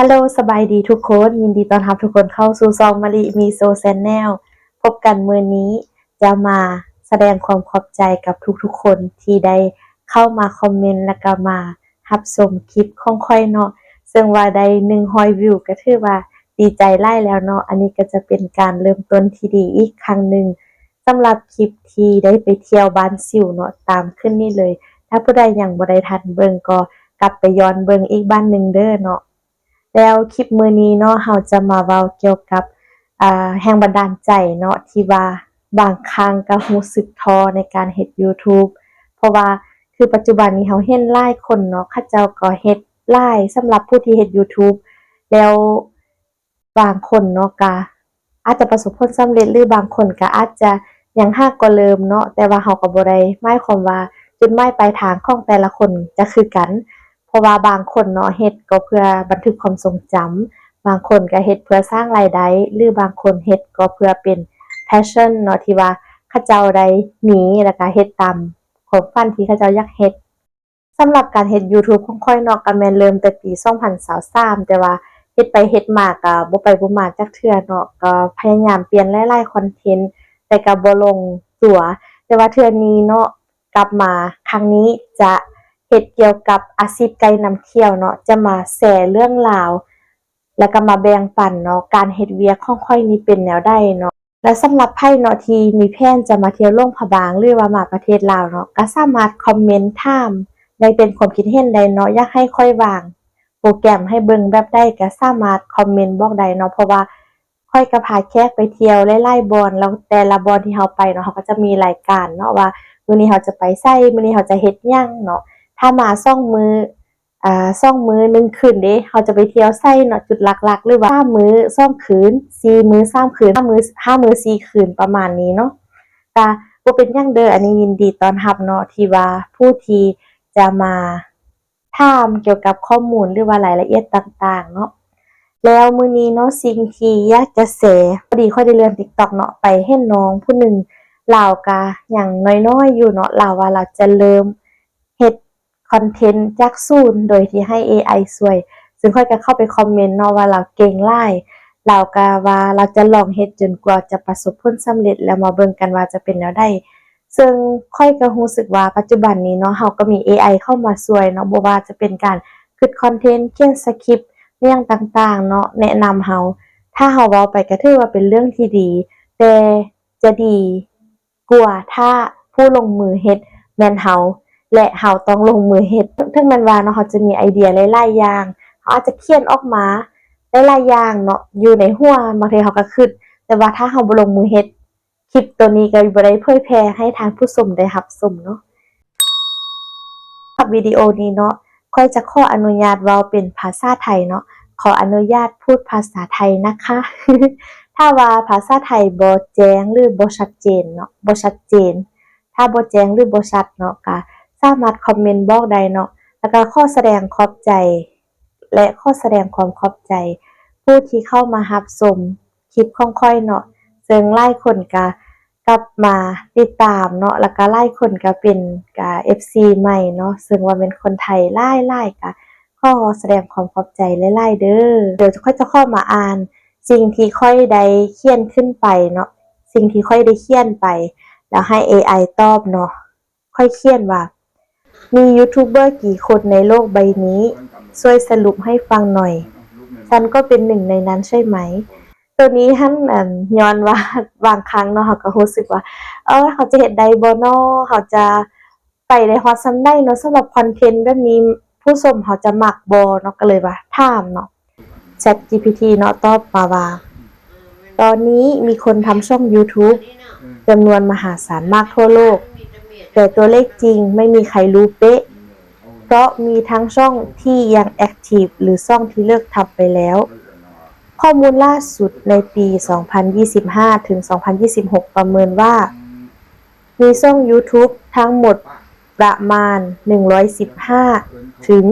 ฮัลโหลสบายดีทุกคนยินดีต้อนรับทุกคนเข้าสู่ซองมะลิมีโซแซนแนลพบกันมื้อนี้จะมาแสดงความขอบใจกับทุกๆคนที่ได้เข้ามาคอมเมนต์และก็มารับชมคลิปของข้อยเนาะซึ่งว่าได้100วิวก็ถือว่าดีใจหลายแล้วเนาะอันนี้ก็จะเป็นการเริ่มต้นที่ดีอีกครั้งหนึ่งสำหรับคลิปที่ได้ไปเที่ยวบ้านซิ่วเนาะตามขึ้นนี่เลยถ้าผู้ใดยังบ่ได้ทันเบิ่งก็กลับไปย้อนเบิ่งอีกบ้านหนึ่งเด้อเนาะแล้วคลิปมื้อนี้เนาะเราจะมาเว้าเกี่ยวกับแรงบันดาลใจเนาะที่ว่าบางครั้งก็รู้สึกท้อในการเฮ็ดยูทูบเพราะว่าคือปัจจุบันนี้เราเห็นหลายคนเนาะเขาเจ้าก็เฮ็ดหลายสำหรับผู้ที่เฮ็ดยูทูบแล้วบางคนเนาะก็อาจจะประสบผลสำเร็จหรือบางคนก็อาจจะยังหากก็เริ่มเนาะแต่ว่าเราก็บ่ได้หมายความว่าจุดหมายปลายทางของแต่ละคนจะคือกันเพราะว่าบางคนเนาะเฮ็ดก็เพื่อบันทึกความทรงจำบางคนก็เฮ็ดเพื่อสร้างรายได้หรือบางคนเฮ็ดก็เพื่อเป็น passion เนาะที่ว่าเขาเจ้าได้มีแล้วก็เฮ็ดตามความฝันที่เขาเจ้าอยากเฮ็ดสำหรับการเฮ็ดยูทูบของข้อยเนาะก็แม่นเริ่มแต่ปี2023แต่ว่าเฮ็ดไปเฮ็ดมาก็บ่ไปบ่มาจักเทื่อเนาะก็พยายามเปลี่ยนหลายๆคอนเทนต์แต่ก็บ่ลงตัวแต่ว่าเทื่อนี้เนาะกลับมาครั้งนี้จะเฮ็ดเกี่ยวกับอาชีพไกด์นำเที่ยวเนาะจะมาแชร์เรื่องราวแล้วก็มาแบ่งปันเนาะการเฮ็ดเวียกของข้อยนี่เป็นแนวใดเนาะและสำหรับไผเนาะที่มีแพลนจะมาเที่ยวหลวงพระบางหรือว่ามาประเทศลาวเนาะก็สามารถคอมเมนต์ถามได้เป็นความคิดเห็นได้เนาะอยากให้ข้อยวางโปรแกรมให้เบิ่งแบบใดก็สามารถคอมเมนต์บอกได้เนาะเพราะว่าข้อยก็พาแขกไปเที่ยวหลายๆบ่อนแล้วแต่ละบ่อนที่เราไปเนาะเขาก็จะมีรายการเนาะว่ามื้อนี้เราจะไปไสมื้อนี้เราจะเฮ็ดหยังเนาะถ้ามา2มื้อ2มื้อ1คืนเด้เราจะไปเที่ยวไสเนาะจุดหลักๆหรือว่า3มื้อ2คืน4มื้อ3คืน5มื้อ4คืนประมาณนี้เนาะก็บ่เป็นหยังเด้ออันนี้ยินดีต้อนรับเนาะที่ว่าผู้ที่จะมาถามเกี่ยวกับข้อมูลหรือว่ารายละเอียดต่างๆเนาะแล้วมื้อนี้เนาะสิ่งที่อยากจะแชร์พอดีข้อยได้เลื่อน TikTok เนาะไปเห็นน้องผู้หนึ่งลาวก็ยังน้อยๆอยู่เนาะลาวว่าเราจะเริ่มเฮ็ดคอนเทนต์จากศูนย์โดยที่ให้เอไอช่วยซึ่งข้อยก็เข้าไปคอมเมนต์เนาะว่าเราเก่งหลายเราก็ว่าเราจะลองเฮ็ดจนกว่าจะประสบผลสำเร็จแล้วมาเบิ่งกันว่าจะเป็นแนวใดซึ่งข้อยก็รู้สึกว่าปัจจุบันนี้เนาะเราก็มีเอไอเข้ามาช่วยเนาะบ่ว่าจะเป็นการคิดคอนเทนต์เขียนสคริปต์เรื่องต่างๆเนาะแนะนำเราถ้าเราเว้าไปก็ถือว่าเป็นเรื่องที่ดีแต่จะดีกว่าถ้าผู้ลงมือเฮ็ดแม่นเราและเราต้องลงมือเฮ็ดถึงแม้นว่าเนาะเราจะมีไอเดียหลายๆอย่างเราอาจจะเขียนออกมาหลายๆอย่างเนาะอยู่ในหัวบางทีเราก็คิดแต่ว่าถ้าเราบ่ลงมือเฮ็ดคลิปตัวนี้ก็บ่ได้เผยแพร่ให้ทางผู้ชมได้รับชมเนาะกับวิดีโอนี้เนาะข้อยจะขออนุญาตเว้าเป็นภาษาไทยเนาะขออนุญาตพูดภาษาไทยนะคะ ถ้าว่าภาษาไทยบ่แจ้งหรือบ่ชัดเจนเนาะบ่ชัดเจนถ้าบ่แจ้งหรือบ่ชัดเนาะก็สามารถคอมเมนต์บอกได้เนาะแล้วก็ขอแสดงขอบใจและขอแสดงความขอบใจผู้ที่เข้ามารับชมคลิปของข้อยเนาะซึ่งหลายคนก็กลับมาติดตามเนาะแล้วก็หลายคนก็เป็นFC ใหม่เนาะซึ่งว่าเป็นคนไทยหลายๆก็ขอแสดงความขอบใจหลายๆเด้อเดี๋ยวข้อยจะเข้ามาอ่านสิ่งที่ค่อยได้เขียนขึ้นไปเนาะสิ่งที่ค่อยได้เขียนไปแล้วให้เอไอตอบเนาะค่อยเขียนว่ามียูทูบเบอร์กี่คนในโลกใบนี้ช่วยสรุปให้ฟังหน่อยฉันก็เป็นหนึ่งในนั้นใช่ไหมตัวนี้ท่านย้อนว่าบางครั้งเนาะเราก็รู้สึกว่าเขาจะเฮ็ดได้บ่เนาะเขาจะไปได้ฮอดส่ำใดเนาะสำหรับคอนเทนต์แบบนี้ผู้ชมเขาจะมักบ่เนาะก็เลยว่าถามเนาะ ChatGPT เนาะตอบมาว่าตอนนี้มีคนทำช่อง YouTube จำนวนมหาศาลมากทั่วโลกแต่ตัวเลขจริงไม่มีใครรู้เป๊ะเพราะมีทั้งช่องที่ยังแอคทีฟหรือช่องที่เลิกทำไปแล้วข้อมูลล่าสุดในปี 2025 ถึง 2026 ประเมินว่ามีช่อง YouTube ทั้งหมดประมาณ 115 ถึง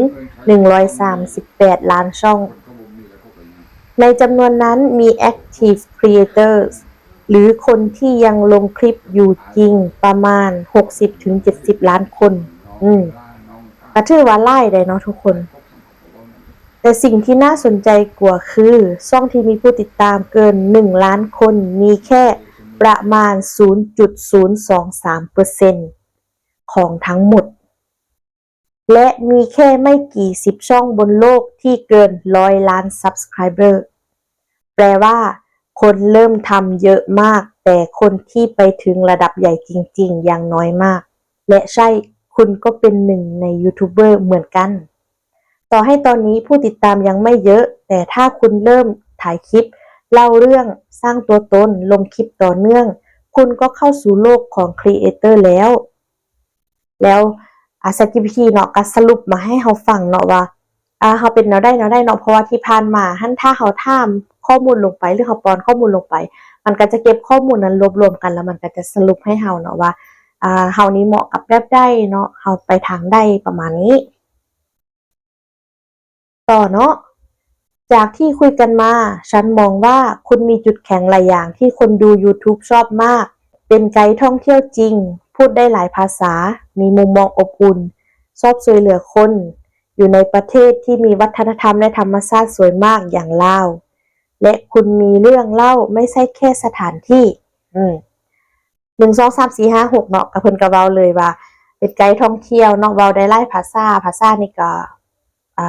138 ล้านช่องในจำนวนนั้นมี Active Creators หรือคนที่ยังลงคลิปอยู่จริงประมาณ 60-70 ล้านคนก็ถือว่าหลายได้เนาะทุกคนแ แต่สิ่งที่น่าสนใจกว่าคือช่องที่มีผู้ติดตามเกิน1ล้านคนมีแค่ประมาณ 0.023% ของทั้งหมดและมีแค่ไม่กี่สิบช่องบนโลกที่เกิน100 ล้าน Subscriber แปลว่าคนเริ่มทำเยอะมากแต่คนที่ไปถึงระดับใหญ่จริงๆยังน้อยมากและใช่คุณก็เป็นหนึ่งในยูทูบเบอร์เหมือนกันต่อให้ตอนนี้ผู้ติดตามยังไม่เยอะแต่ถ้าคุณเริ่มถ่ายคลิปเล่าเรื่องสร้างตัวตนลงคลิปต่อเนื่องคุณก็เข้าสู่โลกของครีเอเตอร์แล้วChatGPT เนาะก็สรุปมาให้เราฟังเนาะว่าเราเป็นแนวได้เนาะเพราะว่าที่ผ่านมาถ้าเราถามข้อมูลลงไปหรือเราป้อนข้อมูลลงไปมันก็จะเก็บข้อมูลนั้นรวบรวมกันแล้วมันก็จะสรุปให้เราเนาะว่าเรานี้เหมาะกับแบบใดเนาะเราไปทางใดประมาณนี้ต่อเนาะจากที่คุยกันมาฉันมองว่าคุณมีจุดแข็งหลายอย่างที่คนดู YouTube ชอบมากเป็นไกด์ท่องเที่ยวจริงพูดได้หลายภาษามีมุมมองอบอุ่นชอบช่วยเหลือคนอยู่ในประเทศที่มีวัฒนธรรมและธรรมชาติสวยมากอย่างลาวและคุณมีเรื่องเล่าไม่ใช่แค่สถานที่1 2 3 4 5 6เนาะกับเพิ่นก็เว้าเลยว่าเป็นไกด์ท่องเที่ยวเนาะเว้าได้หลายภาษานี่ก็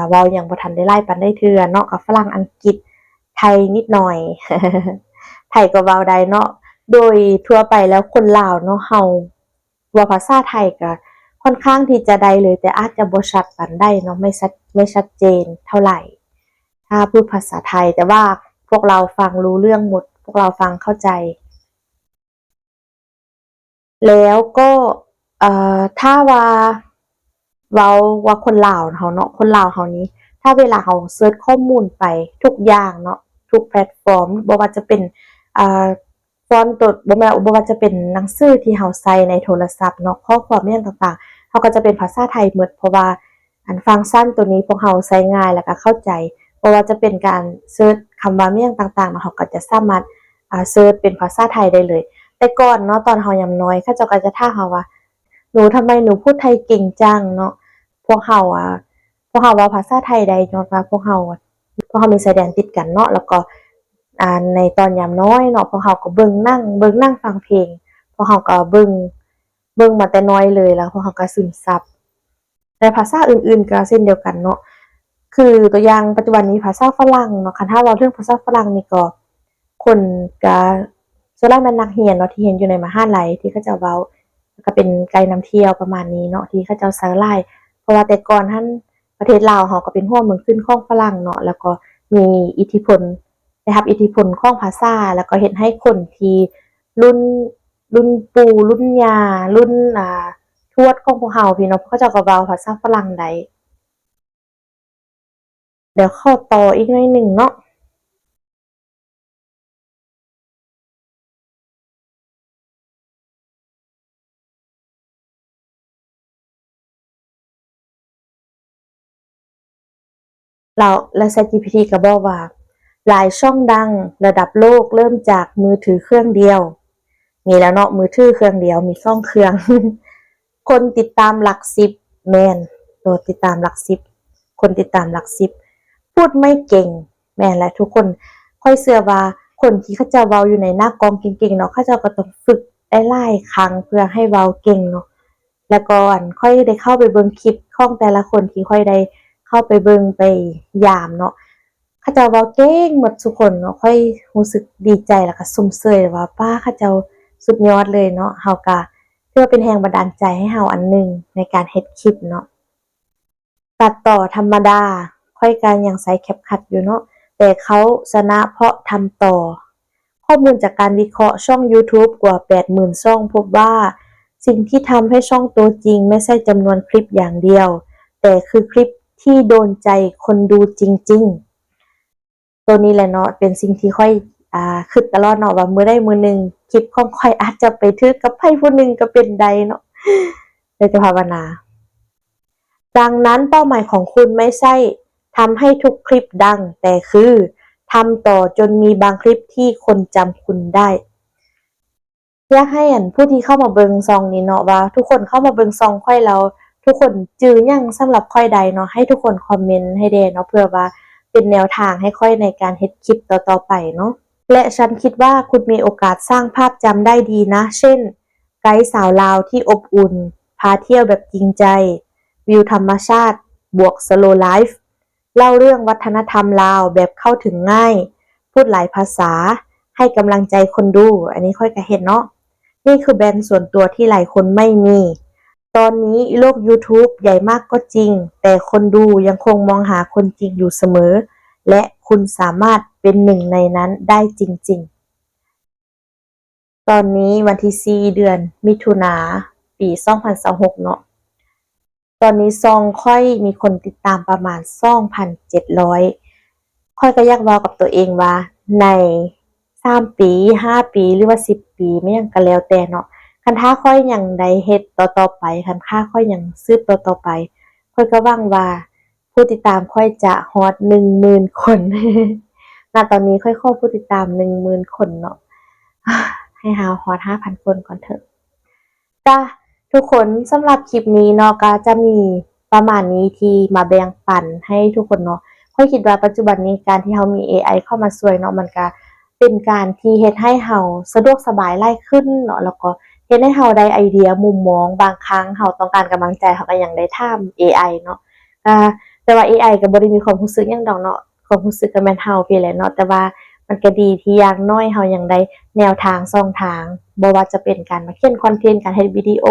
เว้าอย่างบ่ทันได้หลายปานใดเทื่อเนาะกับฝรั่งอังกฤษไทยนิดหน่อย ไทยก็เว้าได้เนาะโดยทั่วไปแล้วคนลาวเนาะเฮาว่าภาษาไทยก็ค่อนข้างที่จะได้เลยแต่อาจจะบ่ชัดปานใดเนาะไม่ชัดเจนเท่าไหร่ถ้าพูดภาษาไทยแต่ว่าพวกเราฟังรู้เรื่องหมดพวกเราฟังเข้าใจแล้วก็ถ้าว่าว่าคนลาวเฮาเนาะคนลาวเฮานี้ถ้าเวลาเฮาเซิร์ชข้อมูลไปทุกอย่างเนาะทุกแพลตฟอร์มบ่ว่าจะเป็นฟอนต์ตัวบ่ว่าจะเป็นหนังสือที่เฮาใส่ในโทรศัพท์เนาะข้อความอย่างต่างๆเฮาก็จะเป็นภาษาไทยหมดเพราะว่าอันฟังก์ชันตัวนี้พวกเฮาใช้ง่ายแล้วก็เข้าใจบ่ว่าจะเป็นการเซิร์ชคำว่าเมี่ยงต่างๆเนาะเฮาก็จะสามารถเซิร์ชเป็นภาษาไทยได้เลยแต่ก่อนเนาะตอนเฮายังน้อยเขาเจ้าก็จะถามเฮาว่าหนูทำไมหนูพูดไทยเก่งจังเนาะพวกเฮาเว้าภาษาไทยได้เนาะว่าพวกเฮามีชายแดนติดกันเนาะแล้วก็ในตอนยามน้อยเนาะพวกเฮาก็เบิ่งนั่งฟังเพลงพวกเฮาก็เบิ่งมาแต่น้อยเลยแล้วพวกเฮาก็ซึมซับแต่ภาษาอื่นๆก็เช่นเดียวกันเนาะคือตัวอย่างปัจจุบันนี้ภาษาฝรั่งเนาะคันถ้าเว้าเรื่องภาษาฝรั่งนี่ก็คนก็ส่วนหลายแม่นนักเรียนเนาะที่เรียนอยู่ในมหาลัยที่เขาเจ้าเว้าก็เป็นไกด์นำเที่ยวประมาณนี้เนาะที่เขาเจ้าใช้หลายเพราะว่าแต่ก่อนหั้นประเทศลาวเฮาก็เป็นหัวเมืองขึ้นของฝรั่งเนาะแล้วก็มีอิทธิพลได้รับอิทธิพลของภาษาแล้วก็เฮ็ดให้คนที่รุ่นปู่รุ่นย่ารุ่นทวดของพวกเฮาพี่เนาะเขาเจ้าก็เว้าภาษาฝรั่งได้เดี๋ยวเข้าต่ออีกหน่อยหนึ่งเนาะแล้ว ChatGPT ก็บอกว่าหลายช่องดังระดับโลกเริ่มจากมือถือเครื่องเดียวมีแล้วเนาะมือถือเครื่องเดียวมี2เครื่องคนติดตามหลัก10แม่นตัวติดตามหลัก10คนติดตามหลัก10พูดไม่เก่งแม่นแหละทุกคนค่อยเชื่อว่าคนที่เขาจะเว้าอยู่ในหน้ากล้องเก่งๆเนาะเขาเจ้าก็ต้องฝึกได้หลายครั้งเพื่อให้เว้าเก่งเนาะแล้วก็ค่อยได้เข้าไปเบิ่งคลิปของแต่ละคนที่ค่อยได้เข้าไปเบิ่งไปยามเนาะเขาเจ้าเว้าเก่งหมดทุกคนเนาะค่อยรู้สึกดีใจแล้วก็ซุมเชยว่าป้าเขาเจ้าสุดยอดเลยเนาะเฮาก็ถือว่าเป็นแรงบันดาลใจให้เฮาอันหนึ่งในการเฮ็ดคลิปเนาะตัดต่อธรรมดาค่อยก็ยังใช้ CapCut อยู่เนาะแต่เขาชนะเพราะทำต่อข้อมูลจากการวิเคราะห์ช่องยูทูบกว่า 80,000 ช่องพบว่าสิ่งที่ทำให้ช่องโตจริงไม่ใช่จำนวนคลิปอย่างเดียวแต่คือคลิปที่โดนใจคนดูจริงๆตัวนี้แหละเนาะเป็นสิ่งที่ค่อยคิดตลอดเนาะว่ามื้อใดมื้อหนึ่งคลิปของข้อยอาจจะไปถึกกับไผผู้หนึ่งก็เป็นได้เนาะเลยจะภาวนาดังนั้นเป้าหมายของคุณไม่ใช่ทำให้ทุกคลิปดังแต่คือทำต่อจนมีบางคลิปที่คนจำคุณได้อยากให้ผู้ที่เข้ามาเบิงซองนี้เนาะว่าทุกคนเข้ามาเบิงซองค่อยแล้วทุกคนจื้อหยังสำหรับค่อยใดเนาะให้ทุกคนคอมเมนต์ให้แด่เนาะเพื่อว่า เป็นแนวทางให้ค่อยในการเฮ็ดคลิปต่อๆไปเนาะและฉันคิดว่าคุณมีโอกาสสร้างภาพจำได้ดีนะเช่นไกด์สาวลาวที่อบอุ่นพาเที่ยวแบบจริงใจวิวธรรมชาติบวกสโลว์ไลฟ์เล่าเรื่องวัฒนธรรมลาวแบบเข้าถึงง่ายพูดหลายภาษาให้กำลังใจคนดูอันนี้ค่อยก็เห็นเนาะนี่คือแบรนด์ส่วนตัวที่หลายคนไม่มีตอนนี้โลก YouTube ใหญ่มากก็จริงแต่คนดูยังคงมองหาคนจริงอยู่เสมอและคุณสามารถเป็นหนึ่งในนั้นได้จริงๆตอนนี้วันที่4เดือนมิถุนาปี2026เนาะตอนนี้ซองค่อยมีคนติดตามประมาณ 2,700 ค่อยก็อยากเว้ากับตัวเองว่าใน3ปี5ปีหรือว่า10ปีไม่หยังก็แล้วแต่เนาะคันถ้าค่อยยังได้เฮ็ดต่อๆไปคันค่าค่อยยังสืบต่อๆไปค่อยก็หวังว่าผู้ติดตามค่อยจะฮอด 10,000 คน ณตอนนี้ค่อยขอผู้ติดตาม 10,000 คนเนาะให้เราฮอด 5,000 คนก่อนเถอะจ้ะทุกคนสำหรับคลิปนี้เนาะก็จะมีประมาณนี้ที่มาแบ่งปันให้ทุกคนเนาะค่อยคิดว่าปัจจุบันนี้การที่เรามี AI เข้ามาช่วยเนาะมันก็เป็นการที่เฮ็ดให้เราสะดวกสบายหลายขึ้นเนาะแล้วก็เฮ็ดให้เราได้ไอเดียมุมมองบางครั้งเราต้องการกำลังใจเราก็ยังได้ถาม AI เนาะแต่ว่า AI ก็บ่ได้มีความรู้สึกหยังดอกเนาะความรู้สึกก็แม่นเราพี่แหละเนาะแต่ว่ามันก็ดีที่อย่างน้อยเรายังได้แนวทางช่องทางบ่ว่าจะเป็นการมาเขียนคอนเทนต์การเฮ็ดวิดีโอ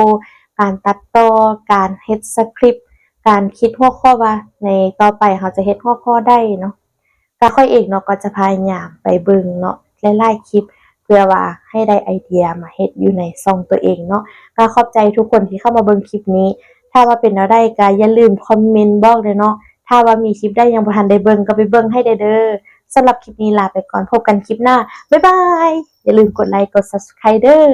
การตัดต่อการเฮ็ดสคริปต์การคิดหัวข้อว่าในต่อไปเราจะเฮ็ดหัวข้อได้เนาะก็ค่อยเองเนาะก็จะพยายามไปเบิ่งเนาะหลายๆคลิปเพื่อว่าให้ได้ไอเดียมาเฮ็ดอยู่ในช่องตัวเองเนาะก็ขอบใจทุกคนที่เข้ามาเบิ่งคลิปนี้ถ้าว่าเป็นแนวใดก็อย่าลืมคอมเมนต์บอกด้วยเนาะถ้าว่ามีคลิปใดยังบ่ทันได้เบิ่งก็ไปเบิ่งให้ได้เด้อสำหรับคลิปนี้ลาไปก่อนพบกันคลิปหน้าบ๊ายบายอย่าลืมกดไลค์กด Subscribe เด้อ